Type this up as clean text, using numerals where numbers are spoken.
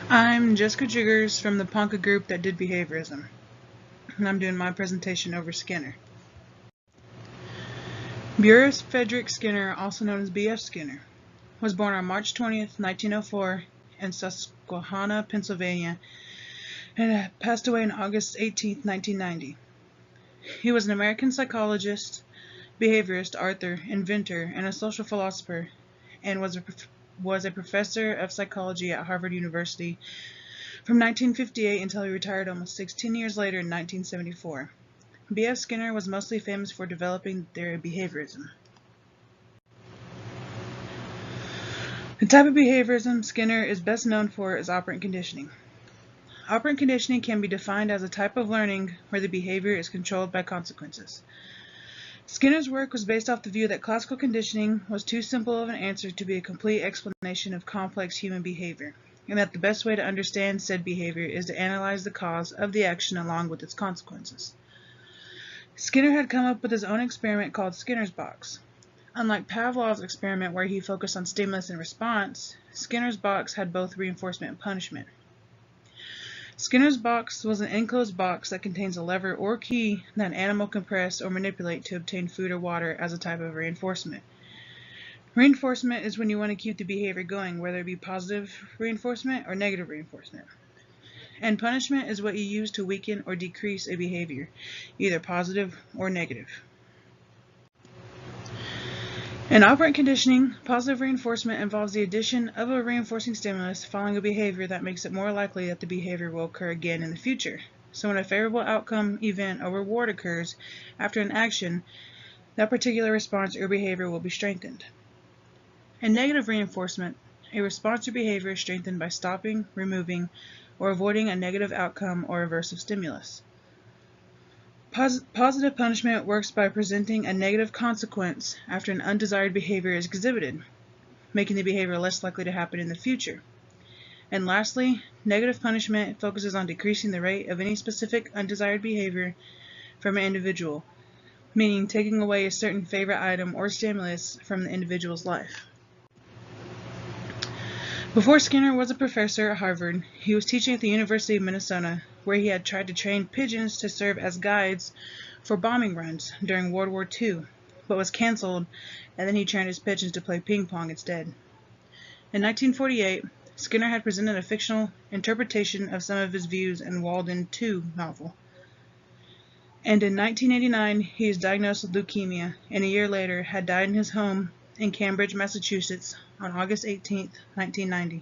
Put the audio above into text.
I'm Jessica Jiggers from the Ponca group that did behaviorism, and I'm doing my presentation over Skinner. Behaviorism-Skinner, also known as B.F. Skinner, was born on March 20th, 1904 in Susquehanna, Pennsylvania, and passed away on August 18th, 1990. He was an American psychologist, behaviorist, author, inventor, and a social philosopher, and was a professor of psychology at Harvard University from 1958 until he retired almost 16 years later in 1974. B.F. Skinner was mostly famous for developing the theory of behaviorism. The type of behaviorism Skinner is best known for is operant conditioning. Operant conditioning can be defined as a type of learning where the behavior is controlled by consequences. Skinner's work was based off the view that classical conditioning was too simple of an answer to be a complete explanation of complex human behavior, and that the best way to understand said behavior is to analyze the cause of the action along with its consequences. Skinner had come up with his own experiment called Skinner's box. Unlike Pavlov's experiment where he focused on stimulus and response, Skinner's box had both reinforcement and punishment. Skinner's box was an enclosed box that contains a lever or key that an animal can press or manipulate to obtain food or water as a type of reinforcement. Reinforcement is when you want to keep the behavior going, whether it be positive reinforcement or negative reinforcement. And punishment is what you use to weaken or decrease a behavior, either positive or negative. In operant conditioning, positive reinforcement involves the addition of a reinforcing stimulus following a behavior that makes it more likely that the behavior will occur again in the future. So when a favorable outcome, event, or reward occurs after an action, that particular response or behavior will be strengthened. In negative reinforcement, a response or behavior is strengthened by stopping, removing, or avoiding a negative outcome or aversive stimulus. Positive punishment works by presenting a negative consequence after an undesired behavior is exhibited, making the behavior less likely to happen in the future. And lastly, negative punishment focuses on decreasing the rate of any specific undesired behavior from an individual, meaning taking away a certain favorite item or stimulus from the individual's life. Before Skinner was a professor at Harvard, he was teaching at the University of Minnesota, where he had tried to train pigeons to serve as guides for bombing runs during World War II, but was canceled, and then he trained his pigeons to play ping pong instead. In 1948, Skinner had presented a fictional interpretation of some of his views in Walden II novel. And in 1989, he was diagnosed with leukemia, and a year later had died in his home in Cambridge, Massachusetts on August 18, 1990.